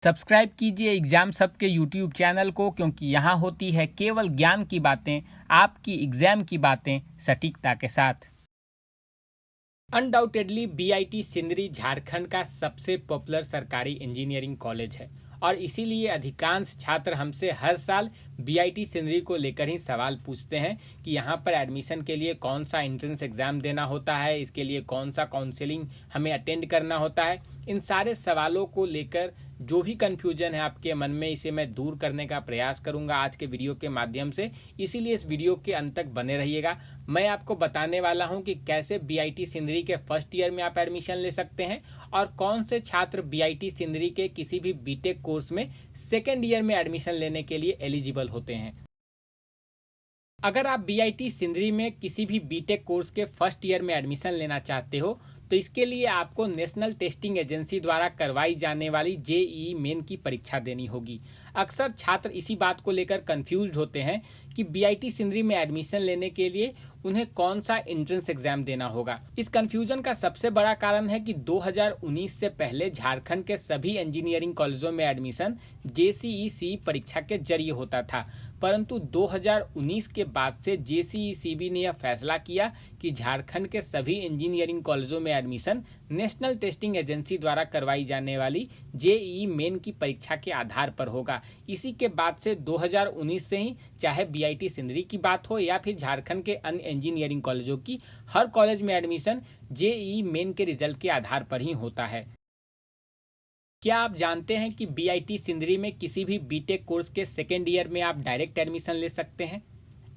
Subscribe कीजिए exam सब के यूट्यूब चैनल को, क्योंकि यहाँ होती है केवल ज्ञान की बातें, आपकी एग्जाम की बातें सटीकता के साथ। अनडाउटेडली बीआईटी सिंदरी झारखंड का सबसे पॉपुलर सरकारी इंजीनियरिंग कॉलेज है और इसीलिए अधिकांश छात्र हमसे हर साल बीआईटी सिंदरी को लेकर ही सवाल पूछते हैं कि यहाँ पर एडमिशन के लिए कौन सा एंट्रेंस एग्जाम देना होता है, इसके लिए कौन सा काउंसलिंग हमें अटेंड करना होता है। इन सारे सवालों को लेकर जो भी कंफ्यूजन है आपके मन में, इसे मैं दूर करने का प्रयास करूंगा आज के वीडियो के माध्यम से। इसीलिए इस वीडियो के अंत तक बने रहिएगा। मैं आपको बताने वाला हूं कि कैसे बीआईटी सिंदरी के फर्स्ट ईयर में आप एडमिशन ले सकते हैं और कौन से छात्र बीआईटी सिंदरी के किसी भी बीटेक कोर्स में सेकेंड ईयर में एडमिशन लेने के लिए एलिजिबल होते हैं। अगर आप बीआईटी सिंदरी में किसी भी बीटेक कोर्स के फर्स्ट ईयर में एडमिशन लेना चाहते हो तो इसके लिए आपको नेशनल टेस्टिंग एजेंसी द्वारा करवाई जाने वाली जेईई मेन की परीक्षा देनी होगी। अक्सर छात्र इसी बात को लेकर कंफ्यूज्ड होते हैं कि बीआईटी सिंदरी में एडमिशन लेने के लिए उन्हें कौन सा एंट्रेंस एग्जाम देना होगा। इस कंफ्यूजन का सबसे बड़ा कारण है कि 2019 से पहले झारखंड के सभी इंजीनियरिंग कॉलेजों में एडमिशन जेसीईसी परीक्षा के जरिए होता था, परंतु 2019 के बाद से जेसीईसीबी ने यह फैसला किया कि झारखंड के सभी इंजीनियरिंग कॉलेजों में एडमिशन नेशनल टेस्टिंग एजेंसी द्वारा करवाई जाने वाली जेईई मेन की परीक्षा के आधार पर होगा। इसी के बाद से 2019 से ही चाहे बीआईटी सिंदरी की बात हो या फिर झारखंड के अन्य इंजीनियरिंग कॉलेजों की, हर कॉलेज में एडमिशन जेईई मेन के रिजल्ट के आधार पर ही होता है। क्या आप जानते हैं कि बीआईटी सिंदरी में किसी भी बीटेक कोर्स के सेकेंड ईयर में आप डायरेक्ट एडमिशन ले सकते हैं?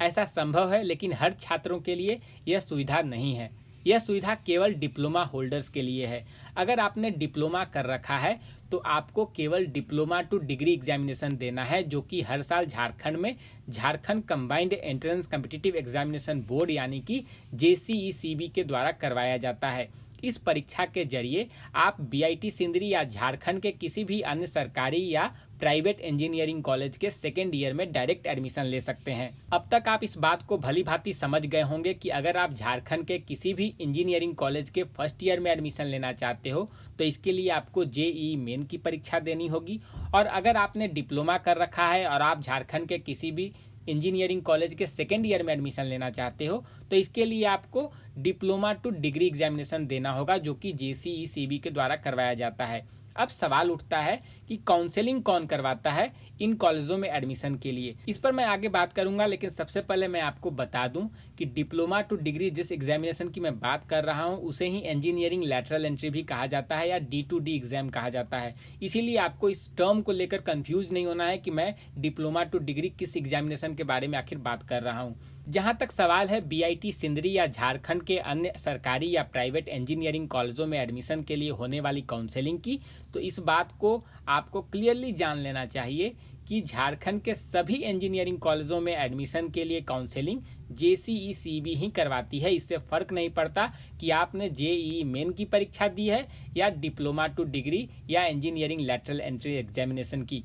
ऐसा संभव है, लेकिन हर छात्रों के लिए यह सुविधा नहीं है। यह सुविधा केवल डिप्लोमा होल्डर्स के लिए है। अगर आपने डिप्लोमा कर रखा है तो आपको केवल डिप्लोमा टू डिग्री एग्जामिनेशन देना है, जो कि हर साल झारखंड में Jharkhand combined entrance competitive examination board यानी कि जेसीईसीबी के द्वारा करवाया जाता है। इस परीक्षा के जरिए आप बीआईटी सिंदरी या झारखंड के किसी भी अन्य सरकारी या प्राइवेट इंजीनियरिंग कॉलेज के सेकेंड ईयर में डायरेक्ट एडमिशन ले सकते हैं। अब तक आप इस बात को भली भांति समझ गए होंगे कि अगर आप झारखंड के किसी भी इंजीनियरिंग कॉलेज के फर्स्ट ईयर में एडमिशन लेना चाहते हो तो इसके लिए आपको जेईई मेन की परीक्षा देनी होगी, और अगर आपने डिप्लोमा कर रखा है और आप झारखंड के किसी भी इंजीनियरिंग कॉलेज के सेकेंड ईयर में एडमिशन लेना चाहते हो तो इसके लिए आपको डिप्लोमा टू डिग्री एग्जामिनेशन देना होगा, जो कि जेसीईसीबी के द्वारा करवाया जाता है। अब सवाल उठता है कि काउंसलिंग कौन करवाता है इन कॉलेजों में एडमिशन के लिए। इस पर मैं आगे बात करूंगा, लेकिन सबसे पहले मैं आपको बता दूं कि डिप्लोमा टू डिग्री जिस एग्जामिनेशन की मैं बात कर रहा हूं उसे ही इंजीनियरिंग लैटरल एंट्री भी कहा जाता है या D2D एग्जाम कहा जाता है। इसीलिए आपको इस टर्म को लेकर कंफ्यूज नहीं होना है कि मैं डिप्लोमा टू डिग्री किस एग्जामिनेशन के बारे में आखिर बात कर रहा हूँ। जहां तक सवाल है बीआईटी सिंदरी या झारखंड के अन्य सरकारी या प्राइवेट इंजीनियरिंग कॉलेजों में एडमिशन के लिए होने वाली काउंसलिंग की, तो इस बात को आपको क्लियरली जान लेना चाहिए कि झारखंड के सभी इंजीनियरिंग कॉलेजों में एडमिशन के लिए काउंसलिंग जेसीईसीबी ही करवाती है। इससे फर्क नहीं पड़ता कि आपने जेईई मेन की परीक्षा दी है या डिप्लोमा टू डिग्री या इंजीनियरिंग लैटरल एंट्री एग्जामिनेशन की।